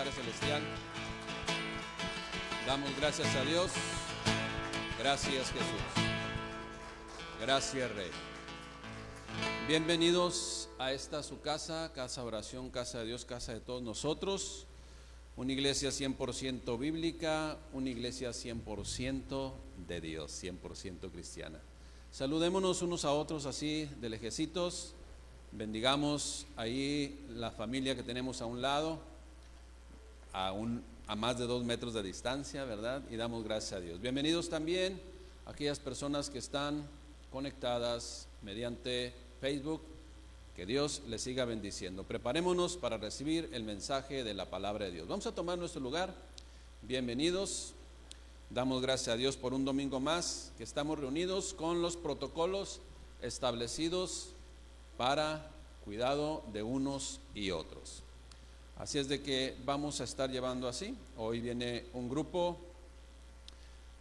Padre Celestial. Damos gracias a Dios. Gracias, Jesús. Gracias, Rey. Bienvenidos a esta su casa, casa de oración, casa de Dios, casa de todos nosotros. Una iglesia 100% bíblica, una iglesia 100% de Dios, 100% cristiana. Saludémonos unos a otros así de lejecitos. Bendigamos ahí la familia que tenemos a un lado, a más de 2 metros de distancia, ¿verdad? Y damos gracias a Dios. Bienvenidos también a aquellas personas que están conectadas mediante Facebook. Que Dios les siga bendiciendo. Preparémonos para recibir el mensaje de la palabra de Dios. Vamos a tomar nuestro lugar. Bienvenidos. Damos gracias a Dios por un domingo más que estamos reunidos con los protocolos establecidos para cuidado de unos y otros. Así es de que vamos a estar llevando así. Hoy viene un grupo,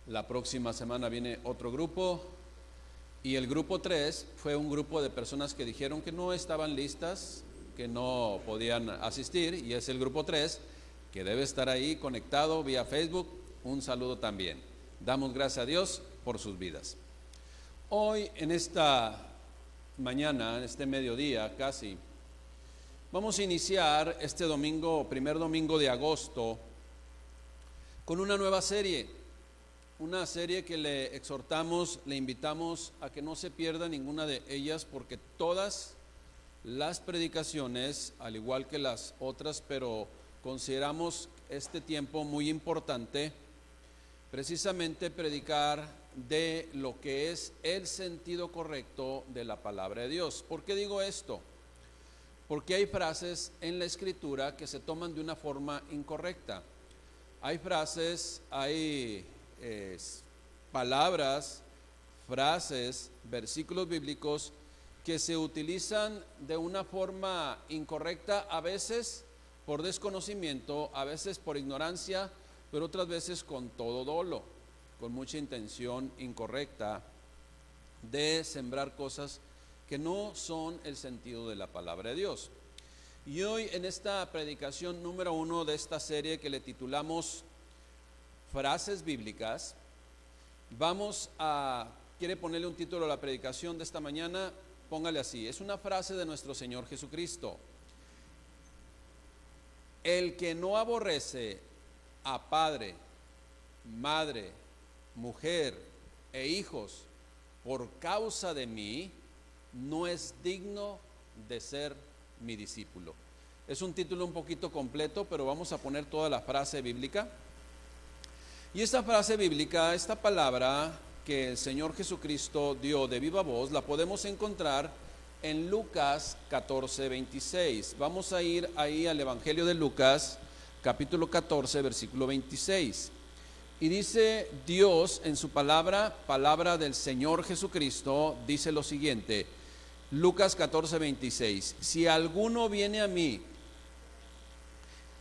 la próxima semana viene otro grupo. Y el grupo 3 fue un grupo de personas que dijeron que no estaban listas, que no podían asistir, y es el grupo 3 que debe estar ahí conectado vía Facebook. Un saludo también. Damos gracias a Dios por sus vidas. Hoy en esta mañana, en este mediodía casi, vamos a iniciar este domingo, primer domingo de agosto, con una nueva serie. Una serie que le exhortamos, le invitamos a que no se pierda ninguna de ellas, porque todas las predicaciones, al igual que las otras, pero consideramos este tiempo muy importante, precisamente predicar de lo que es el sentido correcto de la palabra de Dios. ¿Por qué digo esto? Porque hay frases en la Escritura que se toman de una forma incorrecta. Hay frases, hay palabras, frases, versículos bíblicos que se utilizan de una forma incorrecta, a veces por desconocimiento, a veces por ignorancia, pero otras veces con todo dolo, con mucha intención incorrecta de sembrar cosas que no son el sentido de la palabra de Dios. Y hoy en esta predicación número 1 de esta serie que le titulamos Frases bíblicas, quiere ponerle un título a la predicación de esta mañana, póngale así: es una frase de nuestro Señor Jesucristo. El que no aborrece a padre, madre, mujer e hijos por causa de mí, no es digno de ser mi discípulo. Es un título un poquito completo, pero vamos a poner toda la frase bíblica. Y esta frase bíblica, esta palabra que el Señor Jesucristo dio de viva voz, la podemos encontrar en Lucas 14:26. Vamos a ir ahí al Evangelio de Lucas, capítulo 14, versículo 26. Y dice Dios en su palabra, palabra del Señor Jesucristo, dice lo siguiente, Lucas 14:26: si alguno viene a mí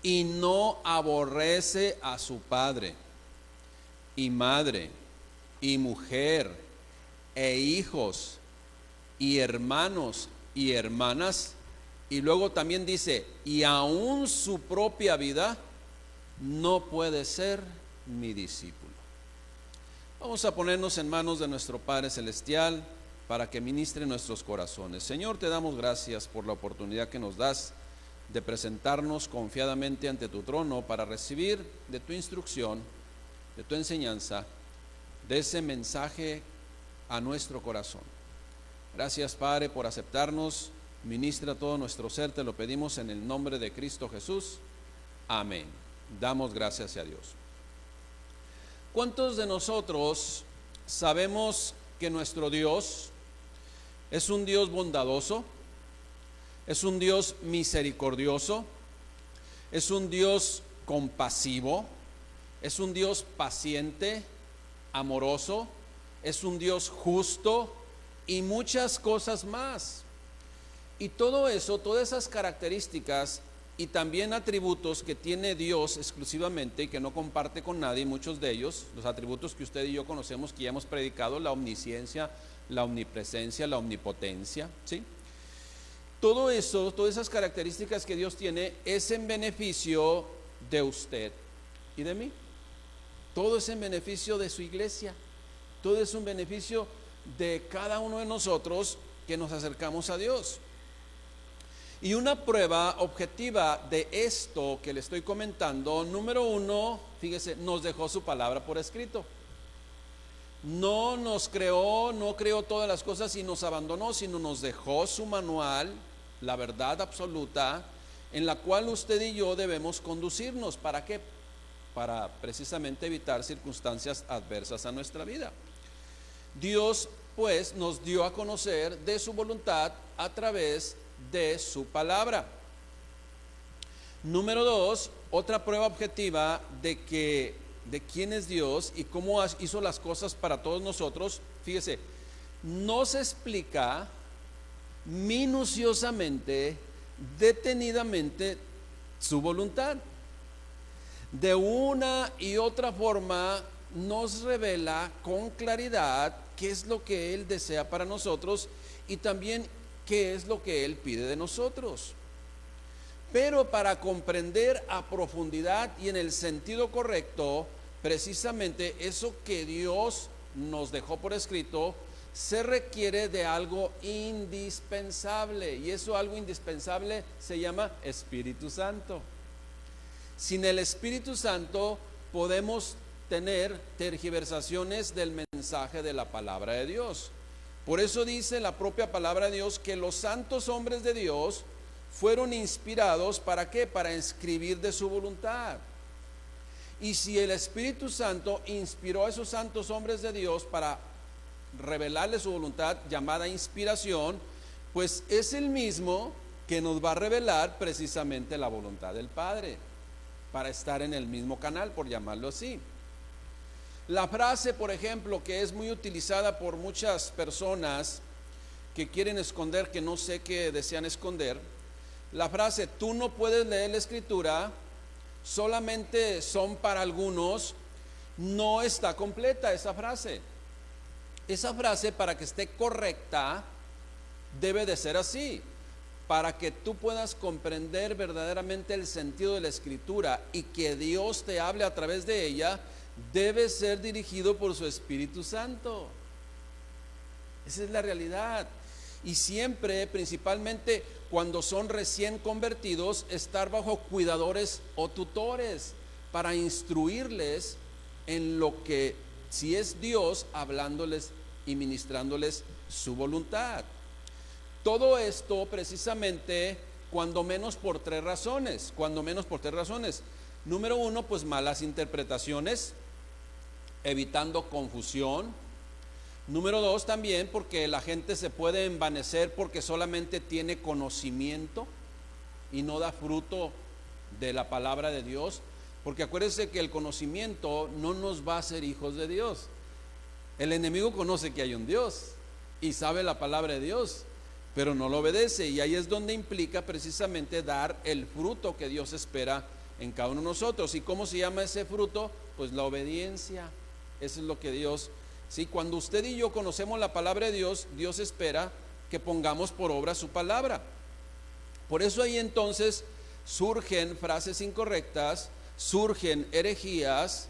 y no aborrece a su padre y madre y mujer e hijos y hermanos y hermanas, y luego también dice, y aún su propia vida, no puede ser mi discípulo. Vamos a ponernos en manos de nuestro Padre Celestial para que ministre nuestros corazones. Señor, te damos gracias por la oportunidad que nos das de presentarnos confiadamente ante tu trono para recibir de tu instrucción, de tu enseñanza, de ese mensaje a nuestro corazón. Gracias, Padre, por aceptarnos. Ministra todo nuestro ser, te lo pedimos en el nombre de Cristo Jesús. Amén. Damos gracias a Dios. ¿Cuántos de nosotros sabemos que nuestro Dios es un Dios bondadoso? Es un Dios misericordioso, es un Dios compasivo, es un Dios paciente, amoroso, es un Dios justo y muchas cosas más. Y todo eso, todas esas características y también atributos que tiene Dios exclusivamente y que no comparte con nadie, muchos de ellos, los atributos que usted y yo conocemos, que ya hemos predicado, la omnisciencia, la omnipresencia, la omnipotencia, ¿sí? Todo eso, todas esas características que Dios tiene es en beneficio de usted y de mí. Todo es en beneficio de su iglesia. Todo es un beneficio de cada uno de nosotros que nos acercamos a Dios. Y una prueba objetiva de esto que le estoy comentando, número uno, fíjese, nos dejó su palabra por escrito. No nos creó, no creó todas las cosas y nos abandonó, sino nos dejó su manual, la verdad absoluta, en la cual usted y yo debemos conducirnos. ¿Para qué? Para precisamente evitar circunstancias adversas a nuestra vida. Dios pues nos dio a conocer de su voluntad a través de su palabra. Número dos, otra prueba objetiva de quién es Dios y cómo hizo las cosas para todos nosotros. Fíjese, nos explica minuciosamente, detenidamente su voluntad. De una y otra forma nos revela con claridad qué es lo que Él desea para nosotros y también qué es lo que Él pide de nosotros. Pero para comprender a profundidad y en el sentido correcto, precisamente eso que Dios nos dejó por escrito, se requiere de algo indispensable. Y eso algo indispensable se llama Espíritu Santo. Sin el Espíritu Santo podemos tener tergiversaciones del mensaje de la palabra de Dios. Por eso dice la propia palabra de Dios que los santos hombres de Dios fueron inspirados, ¿para qué? Para escribir de su voluntad. Y si el Espíritu Santo inspiró a esos santos hombres de Dios para revelarles su voluntad, llamada inspiración, pues es el mismo que nos va a revelar precisamente la voluntad del Padre, para estar en el mismo canal, por llamarlo así. La frase, por ejemplo, que es muy utilizada por muchas personas que quieren esconder, que no sé qué desean esconder, la frase, tú no puedes leer la escritura, solamente son para algunos, no está completa esa frase. Esa frase, para que esté correcta, debe de ser así. Para que tú puedas comprender verdaderamente el sentido de la escritura y que Dios te hable a través de ella, debe ser dirigido por su Espíritu Santo. Esa es la realidad. Y siempre, principalmente cuando son recién convertidos, estar bajo cuidadores o tutores para instruirles en lo que, si es Dios, hablándoles y ministrándoles su voluntad. Todo esto precisamente, cuando menos por tres razones. Número uno, pues malas interpretaciones, evitando confusión. Número dos, también porque la gente se puede envanecer porque solamente tiene conocimiento y no da fruto de la palabra de Dios. Porque acuérdense que el conocimiento no nos va a hacer hijos de Dios. El enemigo conoce que hay un Dios y sabe la palabra de Dios, pero no lo obedece, y ahí es donde implica precisamente dar el fruto que Dios espera en cada uno de nosotros. ¿Y cómo se llama ese fruto? Pues la obediencia. Eso es lo que Dios, sí, cuando usted y yo conocemos la palabra de Dios, Dios espera que pongamos por obra su palabra. Por eso ahí entonces surgen frases incorrectas, surgen herejías,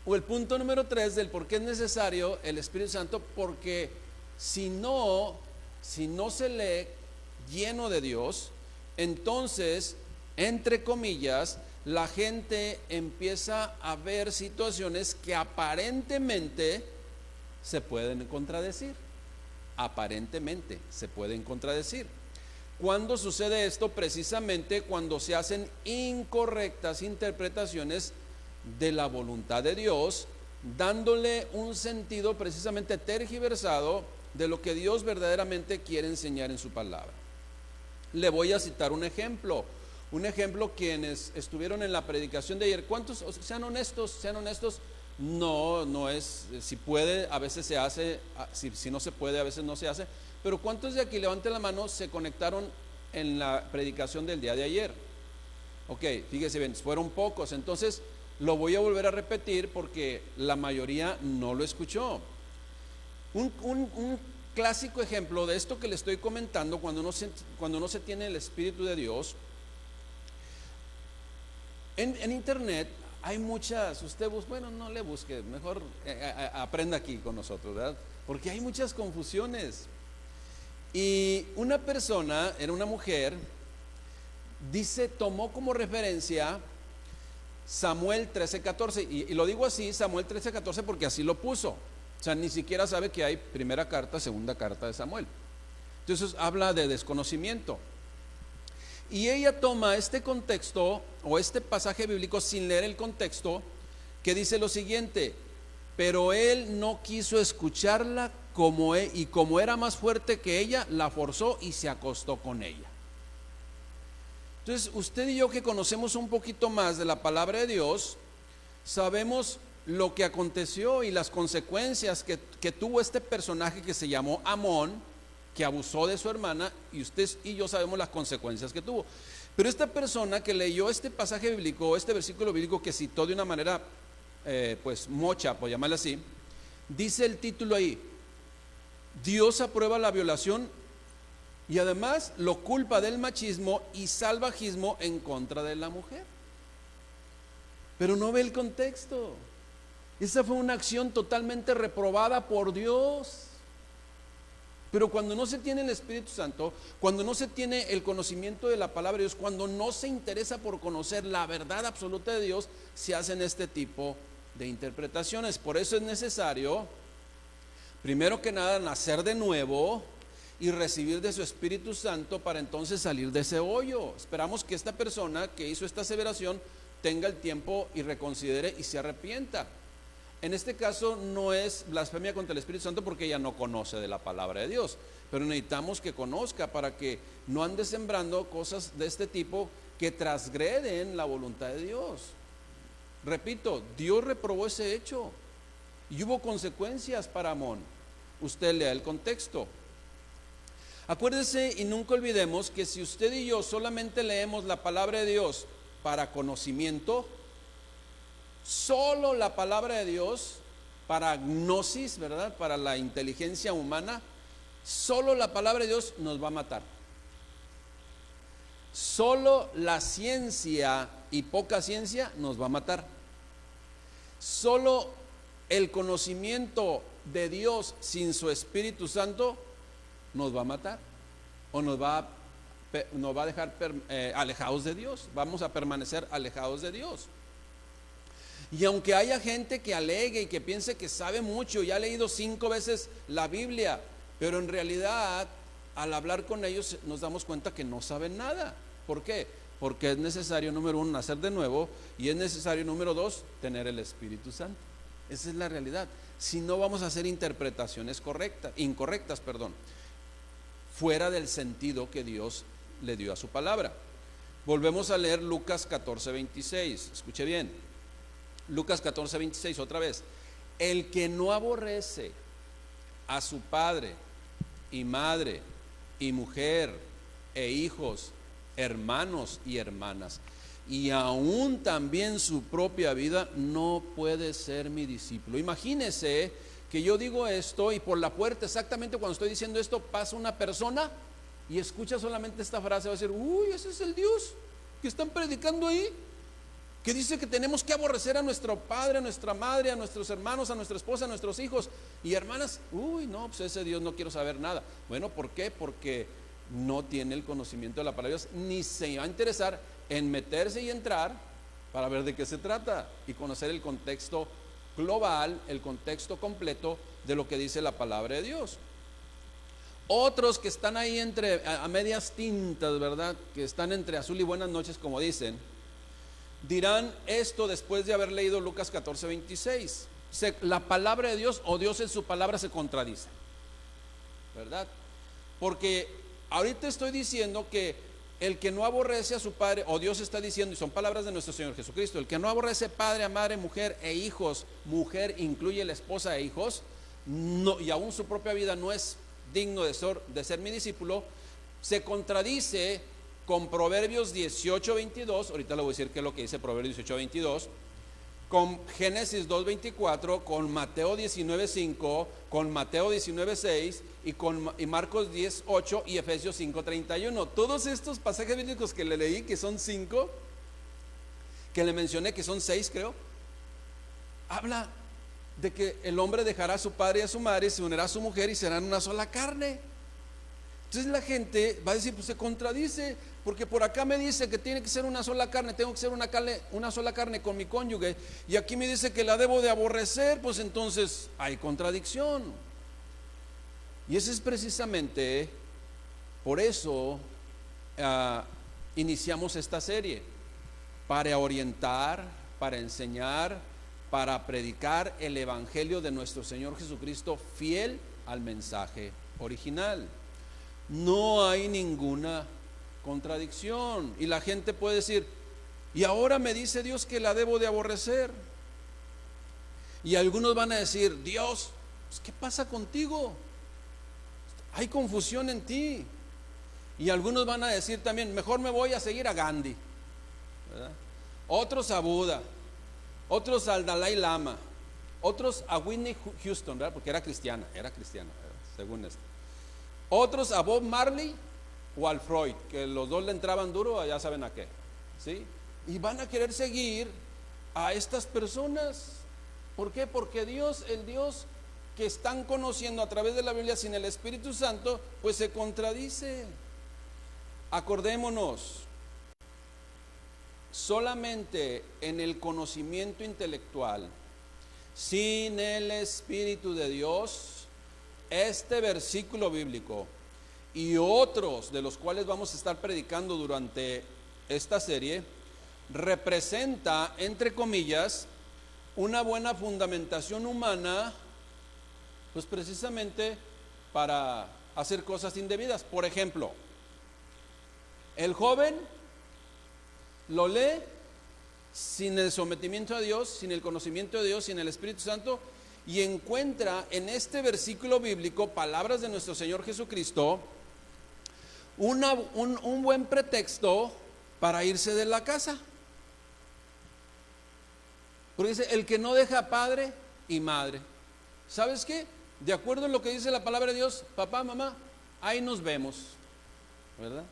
o el punto número 3 del por qué es necesario el Espíritu Santo, porque si no se lee lleno de Dios, entonces, entre comillas, la gente empieza a ver situaciones que aparentemente se pueden contradecir. Aparentemente se pueden contradecir. ¿Cuándo sucede esto? Precisamente cuando se hacen incorrectas interpretaciones de la voluntad de Dios, dándole un sentido precisamente tergiversado de lo que Dios verdaderamente quiere enseñar en su palabra. Le voy a citar un ejemplo quienes estuvieron en la predicación de ayer. ¿Cuántos? Sean honestos. No es, si puede, a veces se hace, si no se puede, a veces no se hace. Pero ¿cuántos de aquí, levanten la mano, se conectaron en la predicación del día de ayer? Ok, fíjese bien, fueron pocos. Entonces lo voy a volver a repetir porque la mayoría no lo escuchó. Un clásico ejemplo de esto que le estoy comentando, cuando no se tiene el Espíritu de Dios, En internet hay muchas, bueno, no le busque, mejor aprenda aquí con nosotros, ¿verdad? Porque hay muchas confusiones. Y una persona, era una mujer, tomó como referencia Samuel 13:14, y lo digo así, Samuel 13:14, porque así lo puso. O sea, ni siquiera sabe que hay primera carta, segunda carta de Samuel. Entonces habla de desconocimiento. Y ella toma este contexto o este pasaje bíblico sin leer el contexto, que dice lo siguiente: pero él no quiso escucharla, y como era más fuerte que ella, la forzó y se acostó con ella. Entonces, usted y yo, que conocemos un poquito más de la palabra de Dios, sabemos lo que aconteció y las consecuencias que tuvo este personaje que se llamó Amón, que abusó de su hermana, y usted y yo sabemos las consecuencias que tuvo. Pero esta persona que leyó este pasaje bíblico, este versículo bíblico que citó de una manera pues mocha, por llamarla así, dice el título ahí: Dios aprueba la violación y además lo culpa del machismo y salvajismo en contra de la mujer. Pero no ve el contexto. Esa fue una acción totalmente reprobada por Dios. Pero cuando no se tiene el Espíritu Santo, cuando no se tiene el conocimiento de la palabra de Dios, cuando no se interesa por conocer la verdad absoluta de Dios, se hacen este tipo de interpretaciones. Por eso es necesario, primero que nada, nacer de nuevo y recibir de su Espíritu Santo para entonces salir de ese hoyo. Esperamos que esta persona que hizo esta aseveración tenga el tiempo y reconsidere y se arrepienta. En este caso no es blasfemia contra el Espíritu Santo porque ella no conoce de la palabra de Dios, pero necesitamos que conozca para que no ande sembrando cosas de este tipo que transgreden la voluntad de Dios. Repito, Dios reprobó ese hecho y hubo consecuencias para Amón. Usted lea el contexto. Acuérdese y nunca olvidemos que si usted y yo solamente leemos la palabra de Dios para conocimiento, solo la palabra de Dios para gnosis, ¿verdad? Para la inteligencia humana, solo la palabra de Dios nos va a matar. Solo la ciencia y poca ciencia nos va a matar. Solo el conocimiento de Dios sin su Espíritu Santo nos va a matar o nos va a dejar alejados de Dios. Vamos a permanecer alejados de Dios. Y aunque haya gente que alegue y que piense que sabe mucho y ha leído 5 veces la Biblia, pero en realidad al hablar con ellos nos damos cuenta que no saben nada. ¿Por qué? Porque es necesario, número 1, nacer de nuevo, y es necesario, número 2, tener el Espíritu Santo. Esa es la realidad. Si no, vamos a hacer interpretaciones incorrectas, fuera del sentido que Dios le dio a su palabra. Volvemos a leer Lucas 14:26. Escuche bien. Lucas 14:26, otra vez. El que no aborrece a su padre y madre y mujer e hijos, hermanos y hermanas, y aún también su propia vida, no puede ser mi discípulo. Imagínese que yo digo esto y por la puerta, exactamente cuando estoy diciendo esto, pasa una persona y escucha solamente esta frase, va a decir: uy, ese es el Dios que están predicando ahí, que dice que tenemos que aborrecer a nuestro padre, a nuestra madre, a nuestros hermanos, a nuestra esposa, a nuestros hijos y hermanas. Uy, no, pues ese Dios no quiero saber nada. Bueno, ¿por qué? Porque no tiene el conocimiento de la palabra de Dios, ni se va a interesar en meterse y entrar para ver de qué se trata y conocer el contexto global, el contexto completo de lo que dice la palabra de Dios. Otros que están ahí a medias tintas, ¿verdad? Que están entre azul y buenas noches, como dicen, dirán esto después de haber leído Lucas 14:26. La palabra de Dios o Dios en su palabra se contradice, ¿verdad? Porque ahorita estoy diciendo que el que no aborrece a su padre, o Dios está diciendo, y son palabras de nuestro Señor Jesucristo, el que no aborrece padre, a madre, mujer e hijos, mujer incluye la esposa e hijos, no, y aún su propia vida no es digno de ser mi discípulo, se contradice con Proverbios 18:22, ahorita le voy a decir qué es lo que dice Proverbios 18:22, con Génesis 2:24, con Mateo 19:5, con Mateo 19:6 y Marcos 10:8 y Efesios 5:31. Todos estos pasajes bíblicos que le leí, que son 5, que le mencioné, que son 6 creo, habla de que el hombre dejará a su padre y a su madre, se unirá a su mujer y serán una sola carne. Entonces la gente va a decir, pues se contradice, porque por acá me dice que tiene que ser una sola carne, tengo que ser una sola carne con mi cónyuge, y aquí me dice que la debo de aborrecer, pues entonces hay contradicción. Y ese es precisamente por eso iniciamos esta serie, para orientar, para enseñar, para predicar el evangelio de nuestro Señor Jesucristo fiel al mensaje original. No hay ninguna contradicción. Y la gente puede decir, y ahora me dice Dios que la debo de aborrecer. Y algunos van a decir, Dios, pues, ¿qué pasa contigo? Hay confusión en ti. Y algunos van a decir también, mejor me voy a seguir a Gandhi, ¿verdad? Otros a Buda, otros al Dalai Lama, otros a Whitney Houston, ¿verdad? Porque era cristiana, ¿verdad? Según esto. Otros a Bob Marley o al Freud, que los dos le entraban duro, ya saben a qué, ¿sí? Y van a querer seguir a estas personas. ¿Por qué? Porque Dios, el Dios que están conociendo a través de la Biblia sin el Espíritu Santo, pues se contradice. Acordémonos, solamente en el conocimiento intelectual, sin el Espíritu de Dios, este versículo bíblico y otros de los cuales vamos a estar predicando durante esta serie, representa, entre comillas, una buena fundamentación humana, pues precisamente para hacer cosas indebidas. Por ejemplo, el joven lo lee sin el sometimiento a Dios, sin el conocimiento de Dios, sin el Espíritu Santo, y encuentra en este versículo bíblico, palabras de nuestro Señor Jesucristo, un buen pretexto para irse de la casa. Porque dice, el que no deja padre y madre. ¿Sabes qué? De acuerdo a lo que dice la palabra de Dios, papá, mamá, ahí nos vemos, ¿verdad?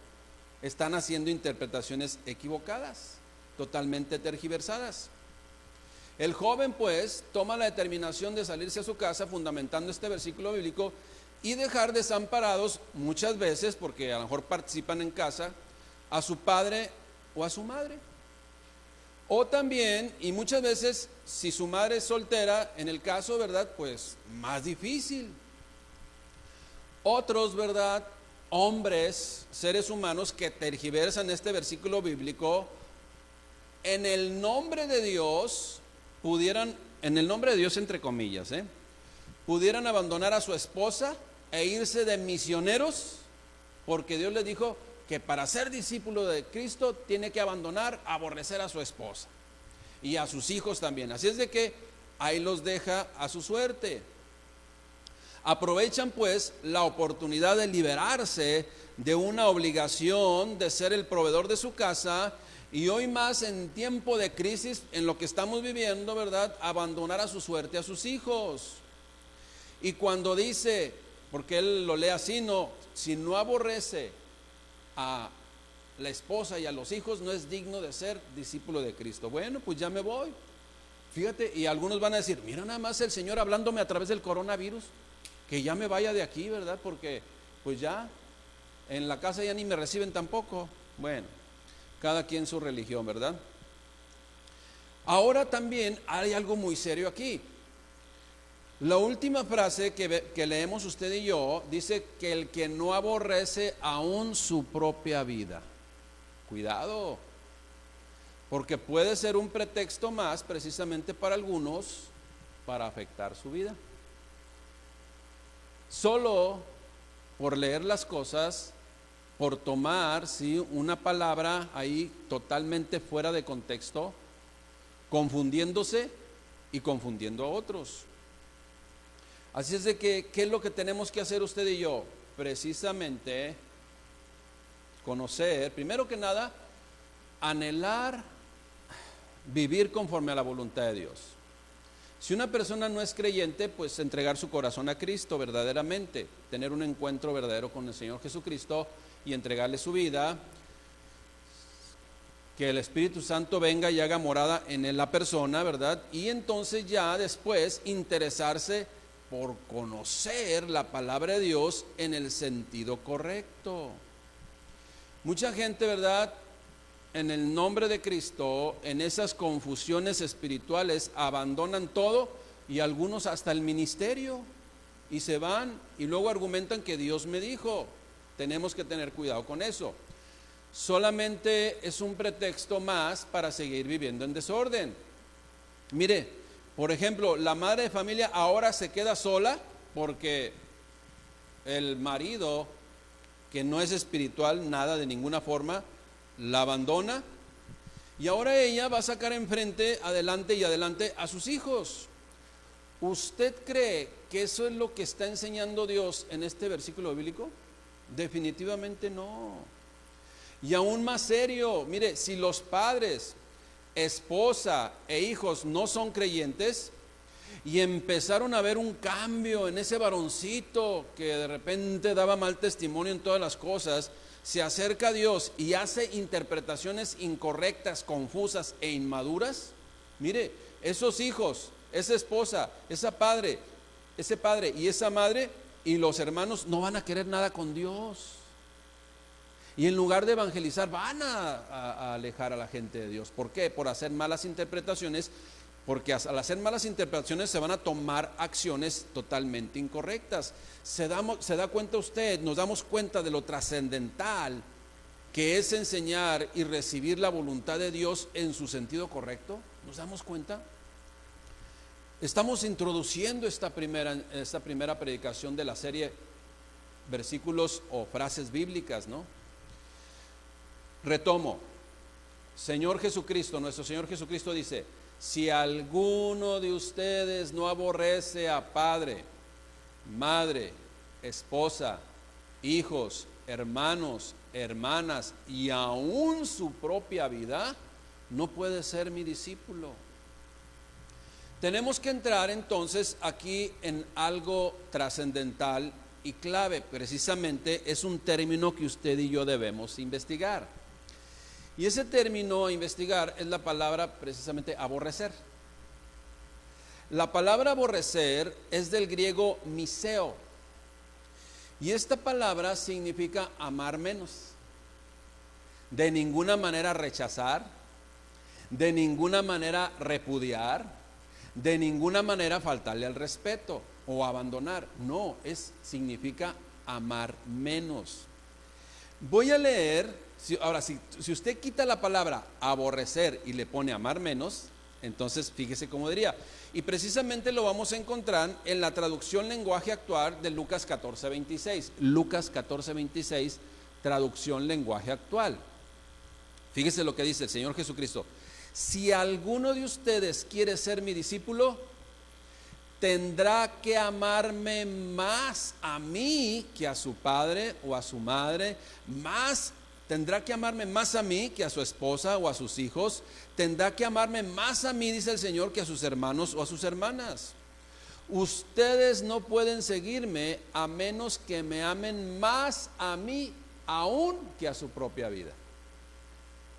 Están haciendo interpretaciones equivocadas, totalmente tergiversadas. El joven pues toma la determinación de salirse a su casa fundamentando este versículo bíblico y dejar desamparados muchas veces, porque a lo mejor participan en casa, a su padre o a su madre. O también, y muchas veces, si su madre es soltera, en el caso, ¿verdad? Pues más difícil. Otros, ¿verdad? Hombres, seres humanos que tergiversan este versículo bíblico, en el nombre de Dios, en el nombre de Dios entre comillas, pudieran abandonar a su esposa e irse de misioneros, porque Dios les dijo que para ser discípulo de Cristo tiene que abandonar, aborrecer a su esposa y a sus hijos también. Así es de que ahí los deja a su suerte. Aprovechan pues la oportunidad de liberarse de una obligación de ser el proveedor de su casa, y hoy más en tiempo de crisis en lo que estamos viviendo, ¿verdad? Abandonar a su suerte a sus hijos. Y cuando dice, porque él lo lee así, no, si no aborrece a la esposa y a los hijos, no es digno de ser discípulo de Cristo. Bueno, pues ya me voy. Fíjate, y algunos van a decir, mira nada más el Señor hablándome a través del coronavirus, que ya me vaya de aquí, ¿verdad? Porque pues ya en la casa ya ni me reciben tampoco. Bueno, cada quien su religión, ¿verdad? Ahora también hay algo muy serio aquí. La última frase que leemos usted y yo dice que el que no aborrece aún su propia vida. Cuidado, porque puede ser un pretexto más precisamente para algunos para afectar su vida. Solo por leer las cosas, por tomar una palabra ahí totalmente fuera de contexto, confundiéndose y confundiendo a otros. Así es de que, ¿qué es lo que tenemos que hacer usted y yo? Precisamente conocer, primero que nada, anhelar vivir conforme a la voluntad de Dios. Si una persona no es creyente, pues entregar su corazón a Cristo verdaderamente, tener un encuentro verdadero con el Señor Jesucristo y entregarle su vida, que el Espíritu Santo venga y haga morada en la persona, ¿verdad? Y entonces ya después interesarse por conocer la palabra de Dios en el sentido correcto. Mucha gente, ¿verdad?, en el nombre de Cristo, en esas confusiones espirituales, abandonan todo y algunos hasta el ministerio y se van y luego argumentan que Dios me dijo. Tenemos que tener cuidado con eso. Solamente es un pretexto más para seguir viviendo en desorden. Mire, por ejemplo, la madre de familia ahora se queda sola porque el marido, que no es espiritual, nada de ninguna forma, la abandona y ahora ella va a sacar enfrente, adelante y adelante a sus hijos. ¿Usted cree que eso es lo que está enseñando Dios en este versículo bíblico? Definitivamente no. Y aún más serio, mire, si los padres, esposa e hijos no son creyentes y empezaron a ver un cambio en ese varoncito que de repente daba mal testimonio en todas las cosas, se acerca a Dios y hace interpretaciones incorrectas, confusas e inmaduras, mire, esos hijos, esa esposa, ese padre y esa madre y los hermanos no van a querer nada con Dios. Y en lugar de evangelizar van a alejar a la gente de Dios. ¿Por qué? Por hacer malas interpretaciones, porque al hacer malas interpretaciones se van a tomar acciones totalmente incorrectas. ¿Se da cuenta usted? Nos damos cuenta de lo trascendental que es enseñar y recibir la voluntad de Dios en su sentido correcto. ¿Nos damos cuenta? Estamos introduciendo esta primera predicación de la serie versículos o frases bíblicas, ¿no? Retomo. Señor Jesucristo, nuestro Señor Jesucristo dice: si alguno de ustedes no aborrece a padre, madre, esposa, hijos, hermanos, hermanas y aún su propia vida, no puede ser mi discípulo. Tenemos que entrar entonces aquí en algo trascendental y clave. Precisamente es un término que usted y yo debemos investigar. Y ese término a investigar es la palabra precisamente aborrecer. La palabra aborrecer es del griego miseo. Y esta palabra significa amar menos. De ninguna manera rechazar, de ninguna manera repudiar, de ninguna manera faltarle al respeto o abandonar. No, significa amar menos. Voy a leer. Ahora, si usted quita la palabra aborrecer y le pone amar menos, entonces fíjese cómo diría. Y precisamente lo vamos a encontrar en la traducción lenguaje actual de Lucas 14:26. Lucas 14:26, traducción lenguaje actual. Fíjese lo que dice el Señor Jesucristo: si alguno de ustedes quiere ser mi discípulo, tendrá que amarme más a mí que a su padre o a su madre, tendrá que amarme más a mí que a su esposa o a sus hijos, tendrá que amarme más a mí, dice el Señor, que a sus hermanos o a sus hermanas. Ustedes no pueden seguirme a menos que me amen más a mí aún que a su propia vida.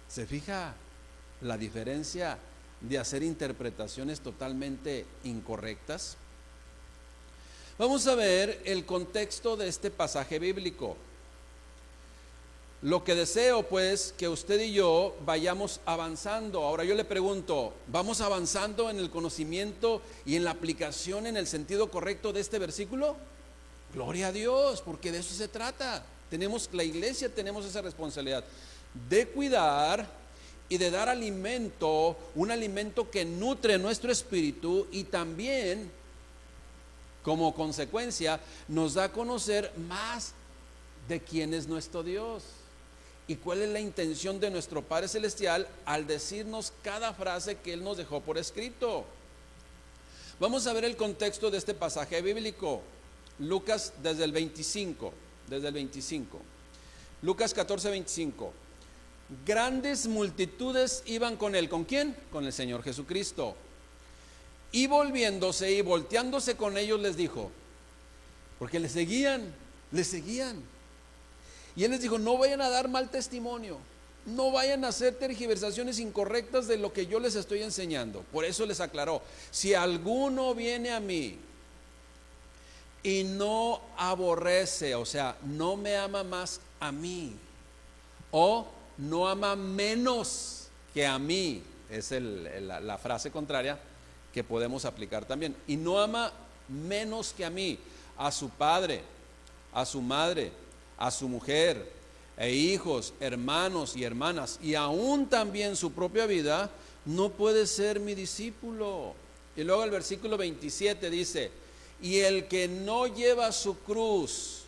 ¿Se fija la diferencia de hacer interpretaciones totalmente incorrectas? Vamos a ver el contexto de este pasaje bíblico. Lo que deseo, pues, que usted y yo vayamos avanzando. Ahora yo le pregunto, ¿vamos avanzando en el conocimiento y en la aplicación en el sentido correcto de este versículo? Gloria a Dios, porque de eso se trata. La iglesia tenemos esa responsabilidad de cuidar y de dar alimento, un alimento que nutre nuestro espíritu y también, como consecuencia, nos da a conocer más de quién es nuestro Dios y cuál es la intención de nuestro Padre Celestial al decirnos cada frase que Él nos dejó por escrito. Vamos a ver el contexto de este pasaje bíblico. Lucas desde el 25. Lucas 14:25. Grandes multitudes iban con Él. ¿Con quién? Con el Señor Jesucristo. Y volviéndose y volteándose con ellos les dijo, porque le seguían. Y Él les dijo: no vayan a dar mal testimonio. No vayan a hacer tergiversaciones incorrectas de lo que yo les estoy enseñando. Por eso les aclaró, si alguno viene a mí y no aborrece, o sea, no me ama más a mí, o no ama menos que a mí, es la frase contraria que podemos aplicar también, y no ama menos que a mí, a su padre, a su madre, a su mujer, e hijos, hermanos y hermanas, y aún también su propia vida, no puede ser mi discípulo. Y luego el versículo 27 dice, y el que no lleva su cruz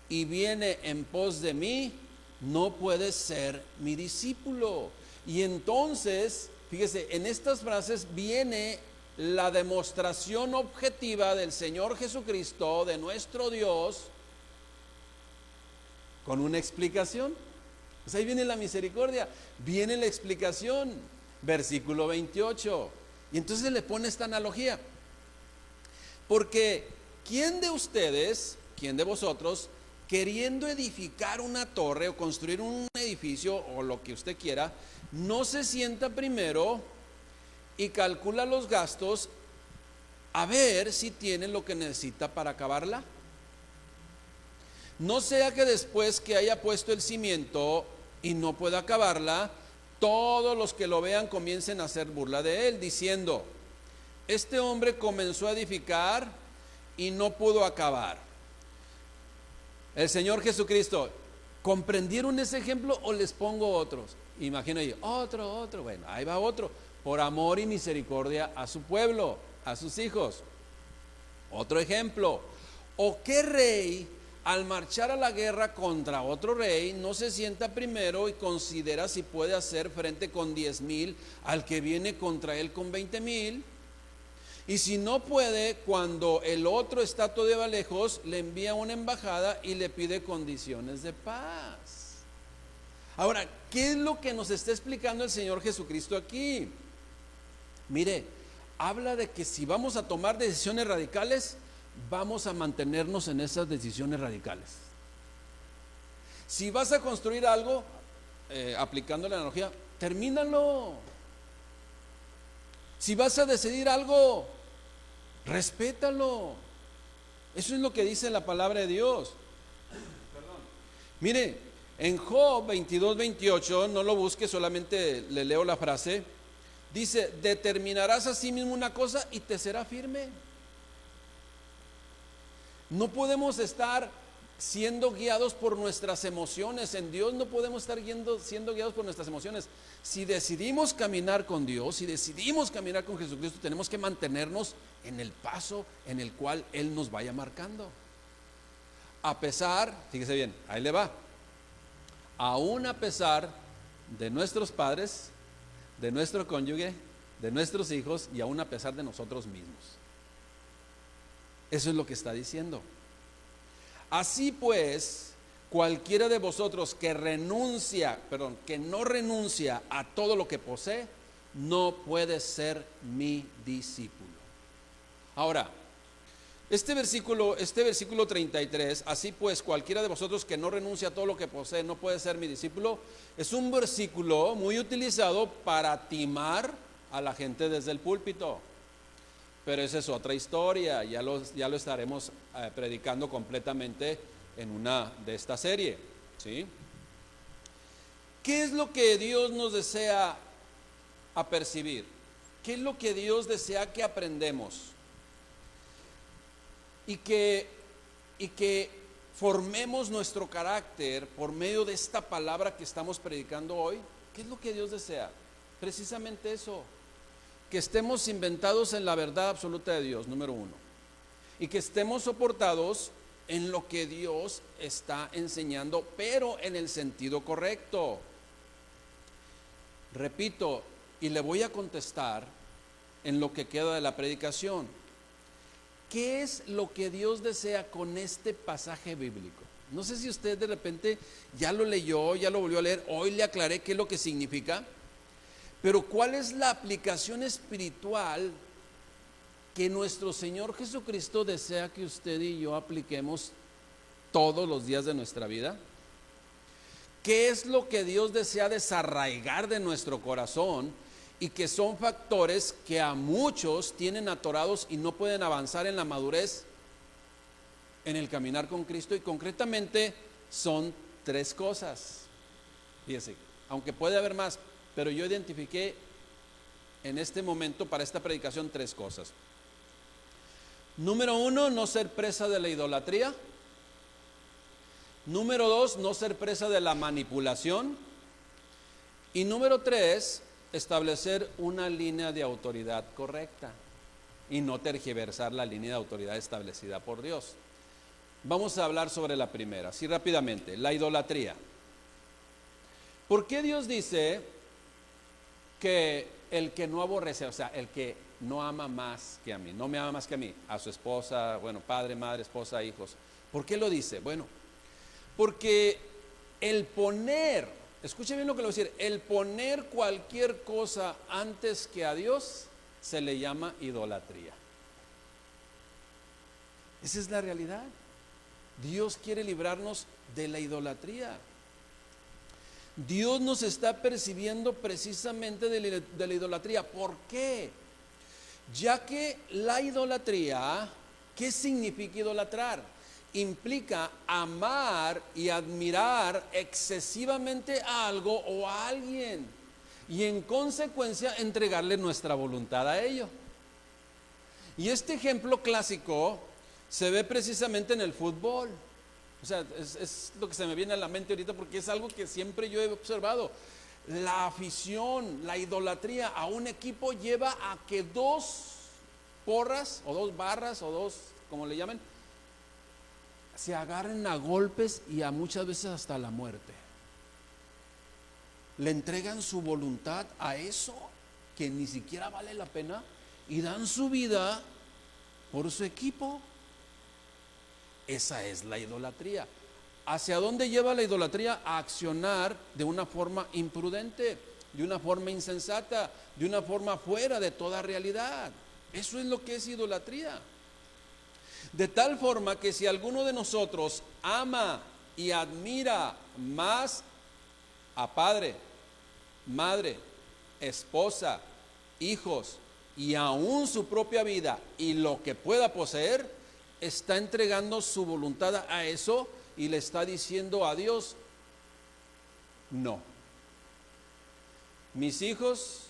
y viene en pos de mí, no puede ser mi discípulo. Y entonces, fíjese, en estas frases viene la demostración objetiva del Señor Jesucristo, de nuestro Dios, con una explicación. Pues ahí viene la misericordia, viene la explicación, versículo 28. Y entonces le pone esta analogía. Porque ¿quién de ustedes, quién de vosotros, queriendo edificar una torre o construir un edificio o lo que usted quiera, no se sienta primero y calcula los gastos a ver si tiene lo que necesita para acabarla? No sea que después que haya puesto el cimiento y no pueda acabarla, todos los que lo vean comiencen a hacer burla de él, diciendo, este hombre comenzó a edificar y no pudo acabar. El Señor Jesucristo, ¿comprendieron ese ejemplo o les pongo otros? Imagino yo, otro, bueno, ahí va otro, por amor y misericordia a su pueblo, a sus hijos. Otro ejemplo, ¿o qué rey al marchar a la guerra contra otro rey no se sienta primero y considera si puede hacer frente con 10,000 al que viene contra él con 20,000? Y si no puede, cuando el otro está todavía lejos, le envía una embajada y le pide condiciones de paz. Ahora, ¿qué es lo que nos está explicando el Señor Jesucristo aquí? Mire, habla de que si vamos a tomar decisiones radicales, vamos a mantenernos en esas decisiones radicales. Si vas a construir algo, aplicando la analogía, termínalo. Si vas a decidir algo, respétalo. Eso es lo que dice la palabra de Dios. Mire, en Job 22:28, no lo busque, solamente le leo la frase. Dice, determinarás a sí mismo una cosa y te será firme. No podemos estar siendo guiados por nuestras emociones. En Dios no podemos estar siendo guiados por nuestras emociones. Si decidimos caminar con Dios, si decidimos caminar con Jesucristo, tenemos que mantenernos en el paso en el cual Él nos vaya marcando. A pesar, fíjese bien, ahí le va, aún a pesar de nuestros padres, de nuestro cónyuge, de nuestros hijos y aún a pesar de nosotros mismos. Eso es lo que está diciendo. Así pues, cualquiera de vosotros que no renuncia a todo lo que posee, no puede ser mi discípulo. Ahora, este versículo 33, así pues, cualquiera de vosotros que no renuncia a todo lo que posee, no puede ser mi discípulo, es un versículo muy utilizado para timar a la gente desde el púlpito. Pero esa es otra historia, ya lo estaremos predicando completamente en una de esta serie, ¿sí? ¿Qué es lo que Dios nos desea apercibir? ¿Qué es lo que Dios desea que aprendemos? Y que formemos nuestro carácter por medio de esta palabra que estamos predicando hoy. ¿Qué es lo que Dios desea? Precisamente eso. Que estemos inventados en la verdad absoluta de Dios, número uno, y que estemos soportados en lo que Dios está enseñando, pero en el sentido correcto. Repito, y le voy a contestar en lo que queda de la predicación. ¿Qué es lo que Dios desea con este pasaje bíblico? No sé si usted de repente ya lo leyó, ya lo volvió a leer, hoy le aclaré qué es lo que significa. Pero ¿cuál es la aplicación espiritual que nuestro Señor Jesucristo desea que usted y yo apliquemos todos los días de nuestra vida? ¿Qué es lo que Dios desea desarraigar de nuestro corazón y que son factores que a muchos tienen atorados y no pueden avanzar en la madurez en el caminar con Cristo? Y concretamente son 3 cosas. Fíjense, aunque puede haber más, pero yo identifiqué en este momento para esta predicación 3 cosas. Número 1, no ser presa de la idolatría. Número 2, no ser presa de la manipulación. Y número 3, establecer una línea de autoridad correcta y no tergiversar la línea de autoridad establecida por Dios. Vamos a hablar sobre la primera, así rápidamente, la idolatría. ¿Por qué Dios dice que el que no aborrece, o sea, el que no ama más que a mí, no me ama más que a mí, a su esposa, bueno, padre, madre, esposa, hijos? ¿Por qué lo dice? Bueno, porque el poner, escuche bien lo que le voy a decir, el poner cualquier cosa antes que a Dios se le llama idolatría. Esa es la realidad. Dios quiere librarnos de la idolatría. Dios nos está percibiendo precisamente de la idolatría. ¿Por qué? Ya que la idolatría, ¿qué significa idolatrar? Implica amar y admirar excesivamente a algo o a alguien y en consecuencia entregarle nuestra voluntad a ello. Y este ejemplo clásico se ve precisamente en el fútbol. O sea, es lo que se me viene a la mente ahorita porque es algo que siempre yo he observado. La afición, la idolatría a un equipo lleva a que 2 porras o 2 barras o 2, como le llaman, se agarren a golpes y a muchas veces hasta la muerte. Le entregan su voluntad a eso que ni siquiera vale la pena y dan su vida por su equipo. Esa es la idolatría. ¿Hacia dónde lleva la idolatría? A accionar de una forma imprudente, de una forma insensata, de una forma fuera de toda realidad. Eso es lo que es idolatría. De tal forma que si alguno de nosotros ama y admira más a padre, madre, esposa, hijos y aún su propia vida y lo que pueda poseer, está entregando su voluntad a eso y le está diciendo a Dios, no. Mis hijos,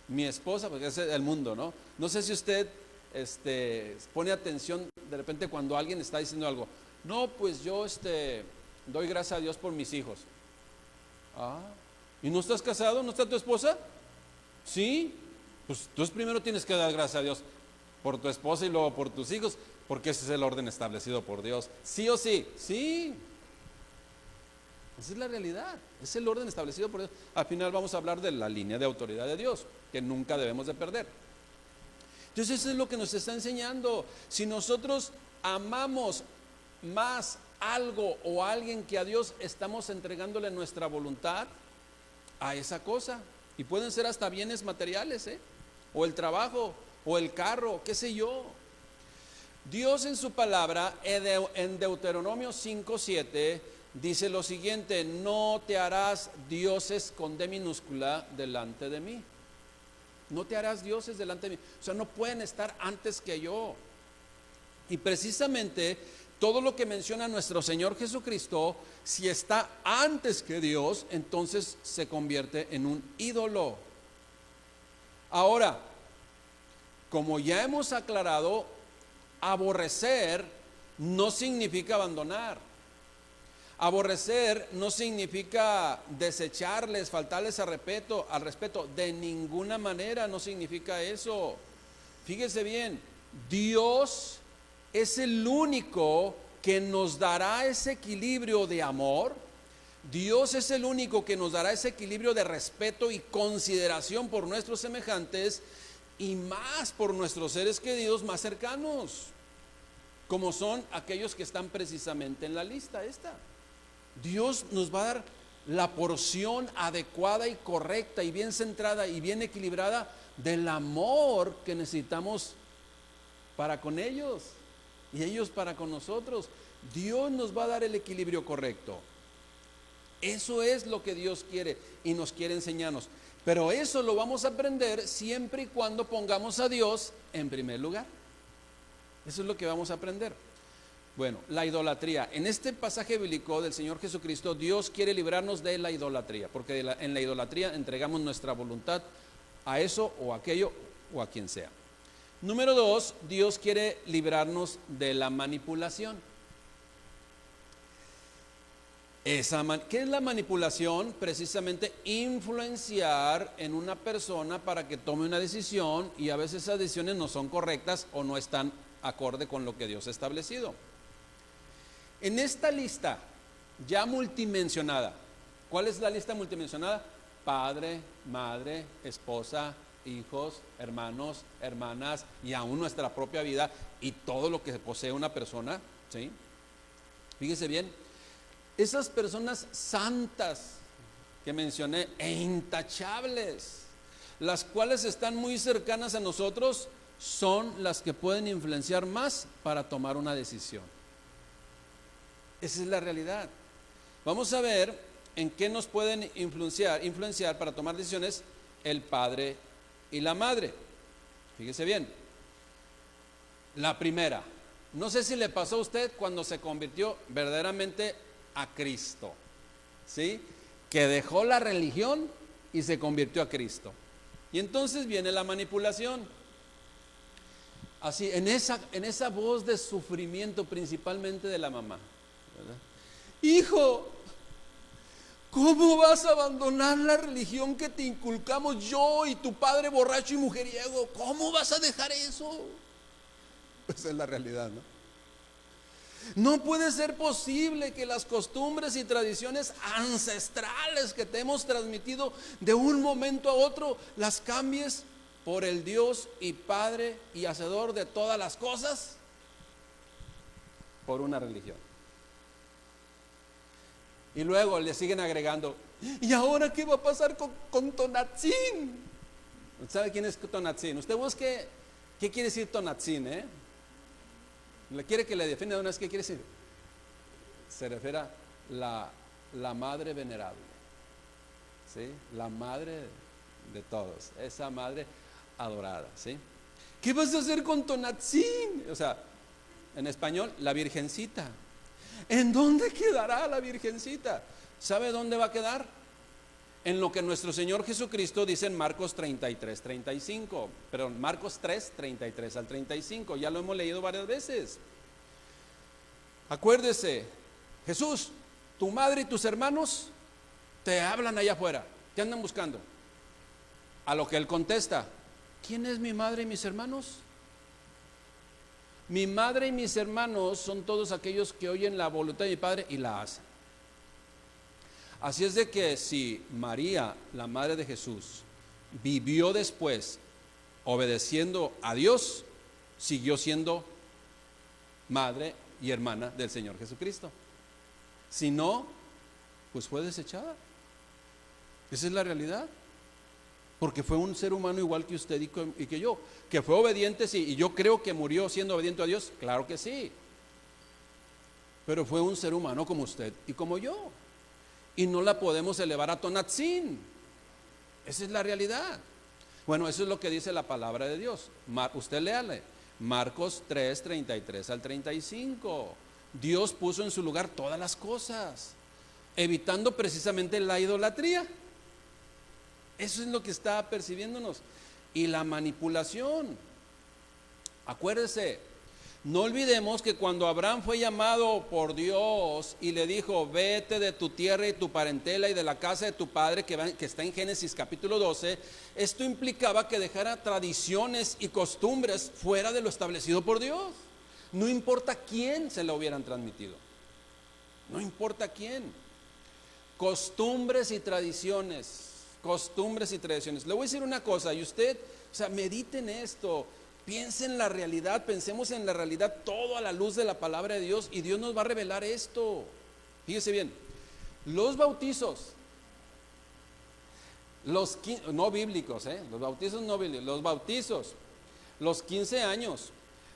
mi esposa, porque ese es el mundo, ¿no? No sé si usted pone atención de repente cuando alguien está diciendo algo. No, pues yo doy gracias a Dios por mis hijos. Ah, ¿y no estás casado? ¿No está tu esposa? Sí, pues tú primero tienes que dar gracias a Dios por tu esposa y luego por tus hijos, porque ese es el orden establecido por Dios. ¿Sí o sí? Sí. Esa es la realidad, es el orden establecido por Dios. Al final vamos a hablar de la línea de autoridad de Dios, que nunca debemos de perder. Entonces eso es lo que nos está enseñando. Si nosotros amamos más algo o a alguien que a Dios, estamos entregándole nuestra voluntad a esa cosa. Y pueden ser hasta bienes materiales, o el trabajo, o el carro, qué sé yo. Dios en su palabra, en Deuteronomio 5:7, dice lo siguiente: no te harás dioses con D minúscula delante de mí. No te harás dioses delante de mí. O sea, no pueden estar antes que yo. Y precisamente todo lo que menciona nuestro Señor Jesucristo, si está antes que Dios, entonces se convierte en un ídolo. Ahora, como ya hemos aclarado, aborrecer no significa abandonar. Aborrecer no significa desecharles, faltarles al respeto. De ninguna manera no significa eso. Fíjese bien, Dios es el único que nos dará ese equilibrio de amor. Dios es el único que nos dará ese equilibrio de respeto y consideración por nuestros semejantes y más por nuestros seres queridos más cercanos, como son aquellos que están precisamente en la lista esta. Dios nos va a dar la porción adecuada y correcta y bien centrada y bien equilibrada del amor que necesitamos para con ellos y ellos para con nosotros. Dios nos va a dar el equilibrio correcto. Eso es lo que Dios quiere y nos quiere enseñarnos. Pero eso lo vamos a aprender siempre y cuando pongamos a Dios en primer lugar. Eso es lo que vamos a aprender. Bueno, la idolatría. En este pasaje bíblico del Señor Jesucristo, Dios quiere librarnos de la idolatría, porque en la idolatría entregamos nuestra voluntad a eso o aquello o a quien sea. Número 2, Dios quiere librarnos de la manipulación. ¿Qué es la manipulación? Precisamente influenciar en una persona para que tome una decisión, y a veces esas decisiones no son correctas o no están acorde con lo que Dios ha establecido. En esta lista ya multimensionada, ¿cuál es la lista multimensionada? Padre, madre, esposa, hijos, hermanos, hermanas, y aún nuestra propia vida y todo lo que posee una persona, ¿sí? Fíjese bien. Esas personas santas que mencioné e intachables, las cuales están muy cercanas a nosotros, son las que pueden influenciar más para tomar una decisión. Esa es la realidad. Vamos a ver en qué nos pueden influenciar para tomar decisiones el padre y la madre. Fíjese bien. La primera, no sé si le pasó a usted cuando se convirtió verdaderamente a Cristo, ¿sí? Que dejó la religión y se convirtió a Cristo. Y entonces viene la manipulación. Así, en esa voz de sufrimiento, principalmente de la mamá, ¿verdad? Hijo, ¿cómo vas a abandonar la religión que te inculcamos yo y tu padre borracho y mujeriego? ¿Cómo vas a dejar eso? Esa es la realidad, ¿no? No puede ser posible que las costumbres y tradiciones ancestrales que te hemos transmitido de un momento a otro las cambies por el Dios y Padre y Hacedor de todas las cosas por una religión. Y luego le siguen agregando, ¿y ahora qué va a pasar con Tonatzin? ¿Sabe quién es Tonatzin? Usted busque qué quiere decir Tonatzin, ¿Le quiere que le defina de una vez qué quiere decir? Se refiere a la madre venerable, ¿sí? La madre de todos, esa madre adorada, ¿sí? ¿Qué vas a hacer con Tonatzin? O sea, en español, la virgencita. ¿En dónde quedará la virgencita? ¿Sabe dónde va a quedar? En lo que nuestro Señor Jesucristo dice en Marcos 33, 35, perdón, Marcos 3, 33 al 35, ya lo hemos leído varias veces. Acuérdese, Jesús, tu madre y tus hermanos te hablan allá afuera, te andan buscando. A lo que él contesta, ¿quién es mi madre y mis hermanos? Mi madre y mis hermanos son todos aquellos que oyen la voluntad de mi Padre y la hacen. Así es de que si María, la madre de Jesús, vivió después obedeciendo a Dios, siguió siendo madre y hermana del Señor Jesucristo. Si no, pues fue desechada. Esa es la realidad. Porque fue un ser humano igual que usted y que yo, que fue obediente, sí, y yo creo que murió siendo obediente a Dios, claro que sí. Pero fue un ser humano como usted y como yo. Y no la podemos elevar a Tonatzin. Esa es la realidad. Bueno, eso es lo que dice la palabra de Dios. Usted léale. Marcos 3, 33 al 35. Dios puso en su lugar todas las cosas, evitando precisamente la idolatría. Eso es lo que está percibiéndonos. Y la manipulación. Acuérdese, no olvidemos que cuando Abraham fue llamado por Dios y le dijo, vete de tu tierra y tu parentela y de la casa de tu padre, que está en Génesis capítulo 12, esto implicaba que dejara tradiciones y costumbres fuera de lo establecido por Dios. No importa quién se lo hubieran transmitido. No importa quién. Costumbres y tradiciones. Le voy a decir una cosa, y usted, medite en esto. Piense en la realidad, pensemos en la realidad, todo a la luz de la palabra de Dios, y Dios nos va a revelar esto. Fíjese bien, los bautizos, no bíblicos, los bautizos no bíblicos, los bautizos, los 15 años,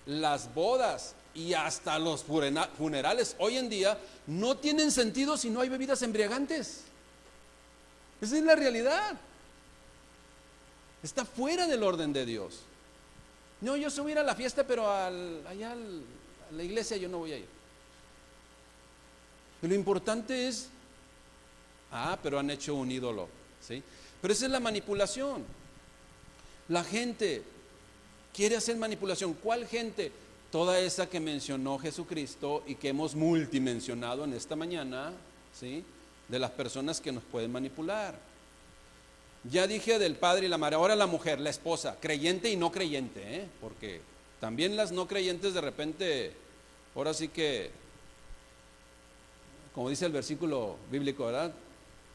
las bodas, y hasta los funerales hoy en día no tienen sentido si no hay bebidas embriagantes. Esa es la realidad. Está fuera del orden de Dios. No, yo soy ir a la fiesta, pero allá a la iglesia yo no voy a ir. Y lo importante es, pero han hecho un ídolo, ¿sí? Pero esa es la manipulación. La gente quiere hacer manipulación. ¿Cuál gente? Toda esa que mencionó Jesucristo y que hemos multimensionado en esta mañana, ¿sí? De las personas que nos pueden manipular. Ya dije del padre y la madre, ahora la mujer, la esposa, creyente y no creyente, porque también las no creyentes de repente, ahora sí que, como dice el versículo bíblico, ¿verdad?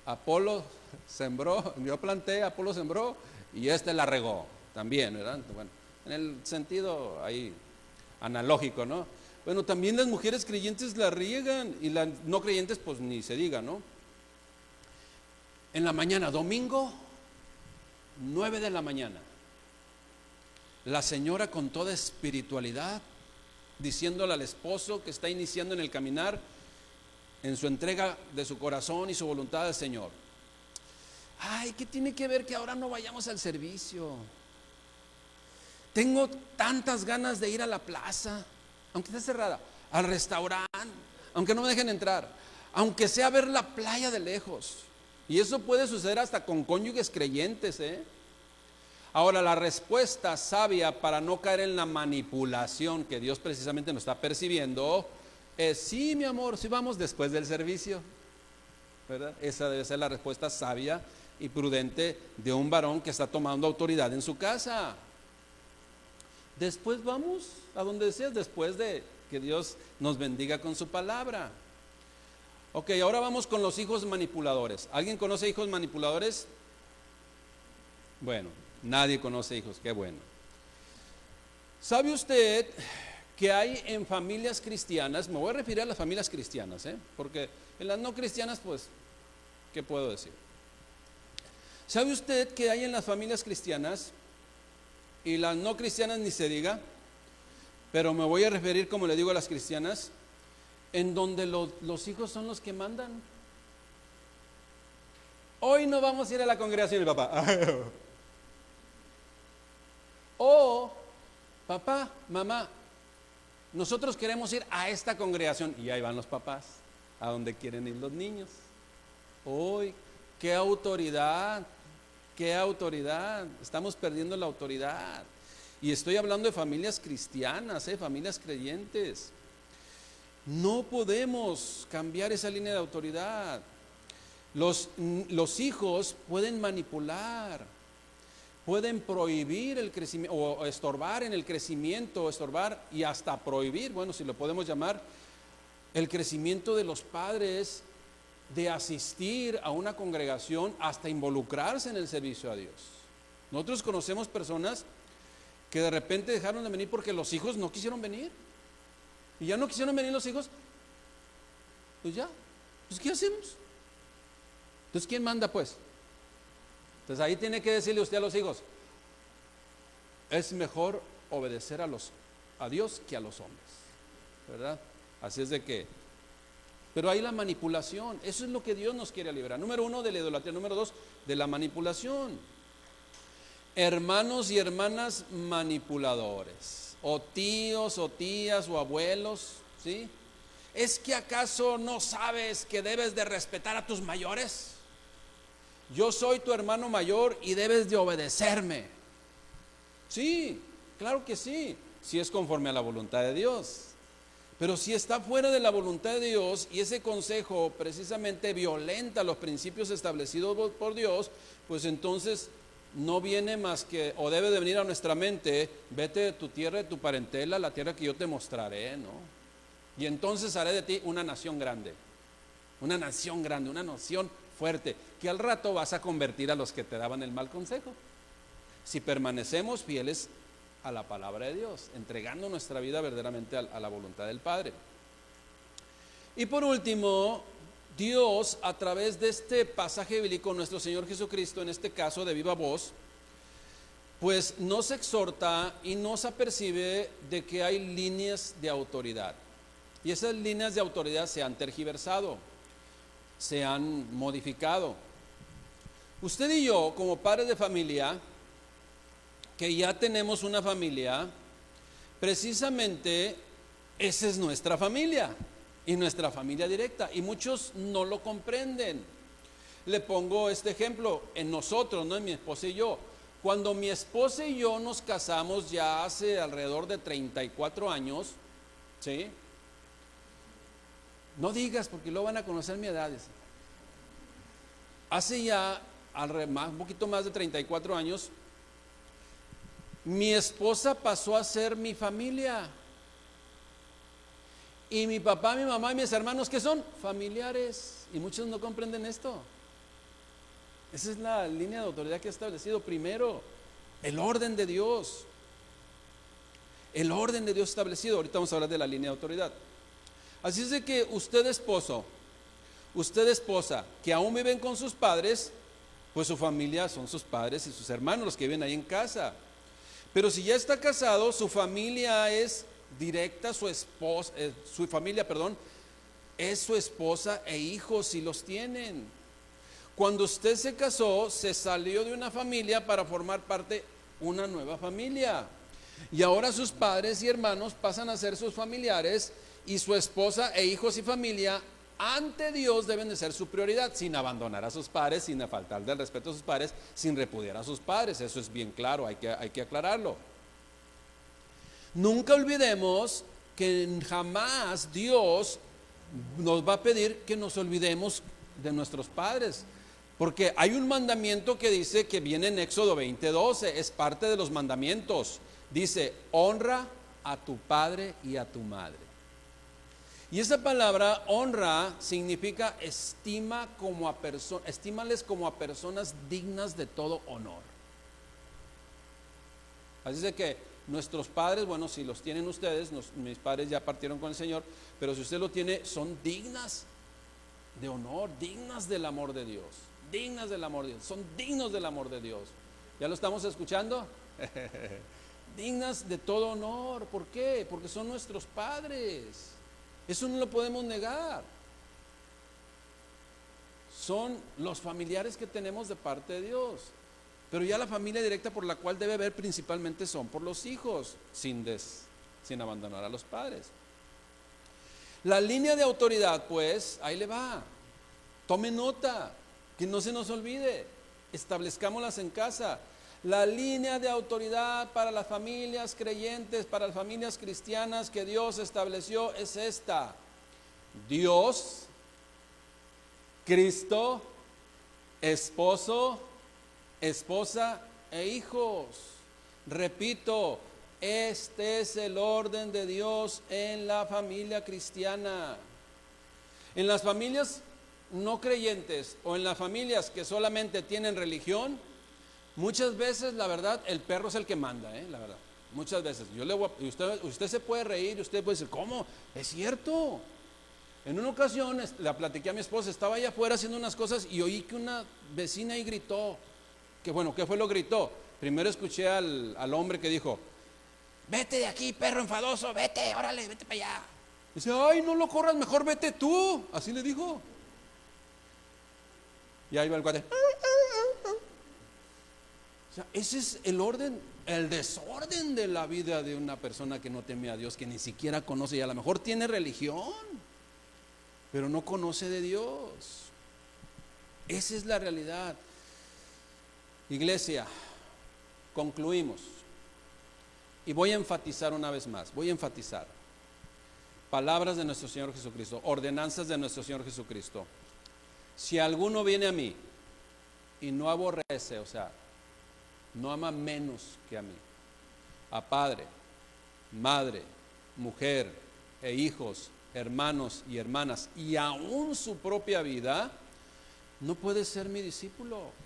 Apolo sembró, yo planté, Apolo sembró y la regó también, ¿verdad? Bueno, en el sentido ahí analógico, ¿no? Bueno, también las mujeres creyentes la riegan y las no creyentes pues ni se diga, ¿no? En la mañana, domingo, 9 de la mañana, la señora con toda espiritualidad, diciéndole al esposo que está iniciando en el caminar, en su entrega de su corazón y su voluntad al Señor. Ay, ¿qué tiene que ver que ahora no vayamos al servicio? Tengo tantas ganas de ir a la plaza, aunque esté cerrada, al restaurante, aunque no me dejen entrar, aunque sea a ver la playa de lejos. Y eso puede suceder hasta con cónyuges creyentes, Ahora, la respuesta sabia para no caer en la manipulación que Dios precisamente nos está percibiendo es: sí, mi amor, sí vamos después del servicio, ¿verdad? Esa debe ser la respuesta sabia y prudente de un varón que está tomando autoridad en su casa. Después vamos a donde deseas, después de que Dios nos bendiga con su palabra. Ok, ahora vamos con los hijos manipuladores. ¿Alguien conoce hijos manipuladores? Bueno, nadie conoce hijos, qué bueno. ¿Sabe usted que hay en familias cristianas? Me voy a referir a las familias cristianas, porque en las no cristianas, pues, ¿qué puedo decir? ¿Sabe usted que hay en las familias cristianas, y las no cristianas ni se diga, pero me voy a referir, como le digo, a las cristianas, en donde los hijos son los que mandan? Hoy no vamos a ir a la congregación, mi papá. O, papá, mamá, nosotros queremos ir a esta congregación, y ahí van los papás, a donde quieren ir los niños. Hoy, qué autoridad, estamos perdiendo la autoridad. Y estoy hablando de familias cristianas, familias creyentes. No podemos cambiar esa línea de autoridad. Los hijos pueden manipular, pueden prohibir el crecimiento o estorbar en el crecimiento, estorbar y hasta prohibir, bueno, si lo podemos llamar, el crecimiento de los padres de asistir a una congregación, hasta involucrarse en el servicio a Dios. Nosotros conocemos personas que de repente dejaron de venir porque los hijos no quisieron venir. Y ya no quisieron venir los hijos, pues ya, pues ¿qué hacemos? Entonces, ¿quién manda pues? Entonces ahí tiene que decirle usted a los hijos: es mejor obedecer a Dios que a los hombres, ¿verdad? Así es de que, pero hay la manipulación, eso es lo que Dios nos quiere liberar. Número 1, de la idolatría. Número 2, de la manipulación. Hermanos y hermanas manipuladores, o tíos o tías o abuelos, ¿sí? ¿Es que acaso no sabes que debes de respetar a tus mayores? Yo soy tu hermano mayor y debes de obedecerme. Sí, claro que sí, si es conforme a la voluntad de Dios. Pero si está fuera de la voluntad de Dios y ese consejo precisamente violenta los principios establecidos por Dios, pues entonces no viene más que, o debe de venir a nuestra mente: vete de tu tierra, de tu parentela, la tierra que yo te mostraré, ¿no? Y entonces haré de ti una nación grande, una nación fuerte, que al rato vas a convertir a los que te daban el mal consejo. Si permanecemos fieles a la palabra de Dios, entregando nuestra vida verdaderamente a la voluntad del Padre. Y por último, Dios, a través de este pasaje bíblico, nuestro Señor Jesucristo, en este caso de viva voz, pues no se exhorta y no se apercibe de que hay líneas de autoridad. Y esas líneas de autoridad se han tergiversado, se han modificado. Usted y yo, como padres de familia, que ya tenemos una familia, precisamente esa es nuestra familia y nuestra familia directa. Y muchos no lo comprenden. Le pongo este ejemplo en nosotros, no en mi esposa y yo. Cuando mi esposa y yo nos casamos ya hace alrededor de 34 años, ¿sí? No digas porque luego van a conocer mi edad. Hace ya un poquito más de 34 años, mi esposa pasó a ser mi familia. Y mi papá, mi mamá y mis hermanos, ¿qué son? Familiares. Y muchos no comprenden esto. Esa es la línea de autoridad que ha establecido primero. El orden de Dios. El orden de Dios establecido. Ahorita vamos a hablar de la línea de autoridad. Así es de que usted esposo, usted esposa, que aún viven con sus padres, pues su familia son sus padres y sus hermanos, los que viven ahí en casa. Pero si ya está casado, su familia es directa, su familia, es su esposa e hijos si los tienen. Cuando usted se casó, se salió de una familia para formar parte de una nueva familia. Y ahora sus padres y hermanos pasan a ser sus familiares y su esposa e hijos y familia ante Dios deben de ser su prioridad, sin abandonar a sus padres, sin faltar del respeto a sus padres, sin repudiar a sus padres. Eso es bien claro, hay que aclararlo. Nunca olvidemos que jamás Dios nos va a pedir que nos olvidemos de nuestros padres, porque hay un mandamiento que dice, que viene en Éxodo 20:12, es parte de los mandamientos. Dice: honra a tu padre y a tu madre. Y esa palabra honra significa estímales como a personas dignas de todo honor. Así es de que nuestros padres, bueno, si los tienen ustedes, mis padres ya partieron con el Señor, pero si usted lo tiene, son dignas de honor, dignas del amor de Dios, dignas del amor de Dios, son dignos del amor de Dios. ¿Ya lo estamos escuchando? Dignas de todo honor. ¿Por qué? Porque son nuestros padres. Eso no lo podemos negar. Son los familiares que tenemos de parte de Dios. Pero ya la familia directa por la cual debe ver principalmente son por los hijos, sin abandonar a los padres. La línea de autoridad, pues, ahí le va. Tome nota, que no se nos olvide. Establezcámoslas en casa. La línea de autoridad para las familias creyentes, para las familias cristianas que Dios estableció es esta: Dios, Cristo, esposo, esposa e hijos. Repito, este es el orden de Dios en la familia cristiana. En las familias no creyentes o en las familias que solamente tienen religión, muchas veces, la verdad, el perro es el que manda, la verdad. Muchas veces. Usted se puede reír y usted puede decir, ¿cómo? Es cierto. En una ocasión la platiqué a mi esposa, estaba allá afuera haciendo unas cosas y oí que una vecina ahí gritó. ¿Qué fue lo que gritó? Primero escuché al hombre que dijo: vete de aquí, perro enfadoso, vete, órale, vete para allá. Dice: ay, no lo corras, mejor vete tú. Así le dijo. Y ahí va el cuate. O sea, ese es el orden, el desorden de la vida de una persona que no teme a Dios, que ni siquiera conoce, y a lo mejor tiene religión, pero no conoce de Dios. Esa es la realidad. Iglesia, concluimos. Y voy a enfatizar una vez más, palabras de nuestro Señor Jesucristo, ordenanzas de nuestro Señor Jesucristo. Si alguno viene a mí y no aborrece, o sea, no ama menos que a mí, a padre, madre, mujer e hijos, hermanos y hermanas, y aún su propia vida, no puede ser mi discípulo.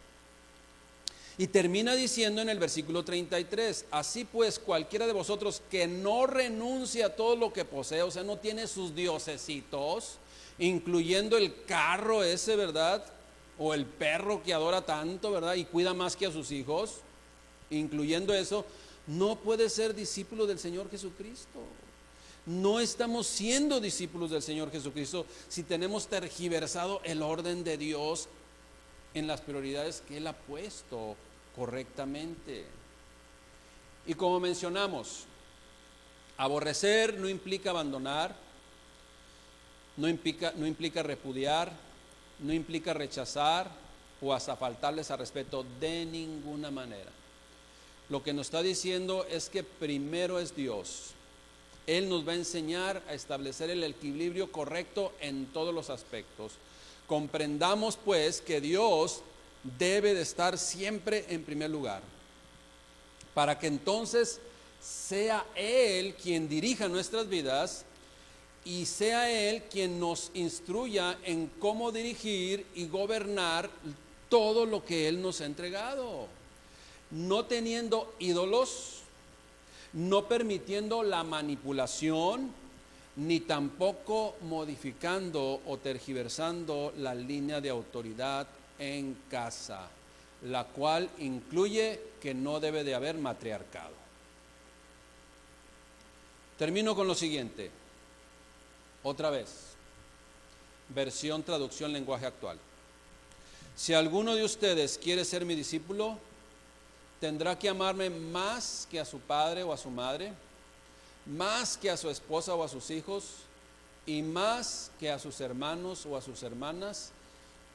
Y termina diciendo en el versículo 33: así pues, cualquiera de vosotros que no renuncia a todo lo que posee, o sea, no tiene sus diosesitos, incluyendo el carro ese, ¿verdad? O el perro que adora tanto, ¿verdad? Y cuida más que a sus hijos. incluyendo eso, no puede ser discípulo del Señor Jesucristo. No estamos siendo discípulos del Señor Jesucristo si tenemos tergiversado el orden de Dios en las prioridades que Él ha puesto correctamente. Y como mencionamos, aborrecer no implica abandonar, no implica repudiar, no implica rechazar o hasta faltarles al respeto de ninguna manera. Lo que nos está diciendo es que primero es Dios. Él nos va a enseñar a establecer el equilibrio correcto en todos los aspectos. Comprendamos pues que Dios debe de estar siempre en primer lugar, para que entonces sea Él quien dirija nuestras vidas y sea Él quien nos instruya en cómo dirigir y gobernar todo lo que Él nos ha entregado, no teniendo ídolos, no permitiendo la manipulación, ni tampoco modificando o tergiversando la línea de autoridad en casa, la cual incluye que no debe de haber matriarcado. Termino con lo siguiente, otra vez, versión traducción lenguaje actual. Si alguno de ustedes quiere ser mi discípulo, tendrá que amarme más que a su padre o a su madre, más que a su esposa o a sus hijos, y más que a sus hermanos o a sus hermanas,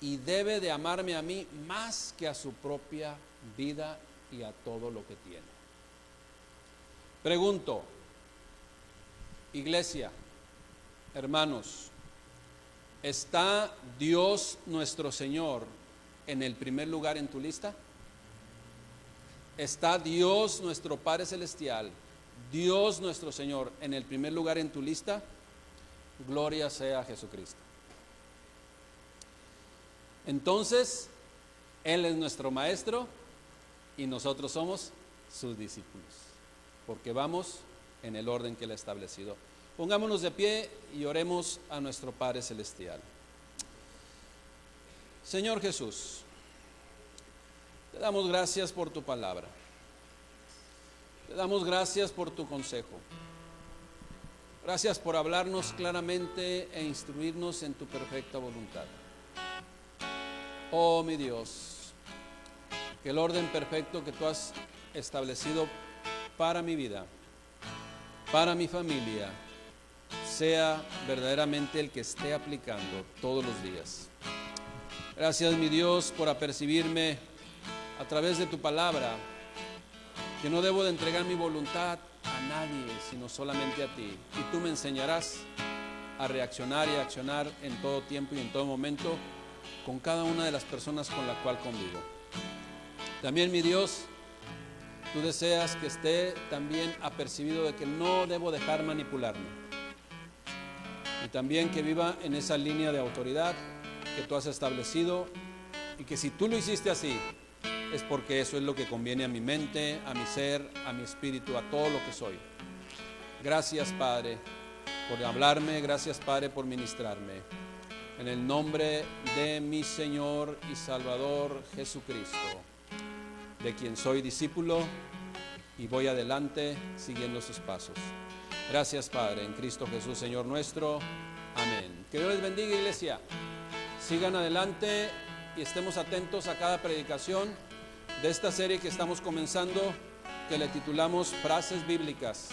y debe de amarme a mí más que a su propia vida y a todo lo que tiene. Pregunto, iglesia, hermanos, ¿está Dios nuestro Señor en el primer lugar en tu lista? ¿Está Dios nuestro Padre Celestial, Dios nuestro Señor en el primer lugar en tu lista? Gloria sea a Jesucristo. Entonces, Él es nuestro Maestro y nosotros somos sus discípulos, porque vamos en el orden que Él ha establecido. Pongámonos de pie y oremos a nuestro Padre Celestial. Señor Jesús, te damos gracias por tu palabra. Te damos gracias por tu consejo. Gracias por hablarnos claramente e instruirnos en tu perfecta voluntad. Oh mi Dios, que el orden perfecto que tú has establecido para mi vida, para mi familia, sea verdaderamente el que esté aplicando todos los días. Gracias mi Dios por apercibirme a través de tu palabra, que no debo de entregar mi voluntad a nadie, sino solamente a ti. Y tú me enseñarás a reaccionar y a accionar en todo tiempo y en todo momento con cada una de las personas con la cual convivo. También mi Dios, tú deseas que esté también apercibido de que no debo dejar manipularme. Y también que viva en esa línea de autoridad que tú has establecido, y que si tú lo hiciste así, es porque eso es lo que conviene a mi mente, a mi ser, a mi espíritu, a todo lo que soy. Gracias, Padre, por hablarme. Gracias, Padre, por ministrarme. En el nombre de mi Señor y Salvador Jesucristo, de quien soy discípulo y voy adelante siguiendo sus pasos. Gracias, Padre, en Cristo Jesús, Señor nuestro. Amén. Que Dios les bendiga, iglesia. Sigan adelante y estemos atentos a cada predicación de esta serie que estamos comenzando, que le titulamos Frases Bíblicas.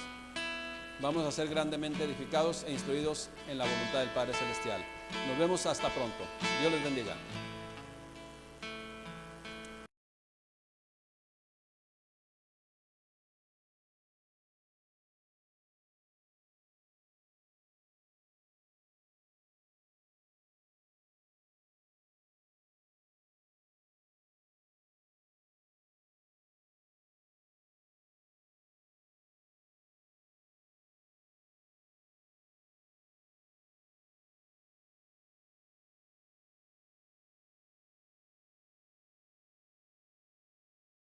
Vamos a ser grandemente edificados e instruidos en la voluntad del Padre Celestial. Nos vemos hasta pronto. Dios les bendiga.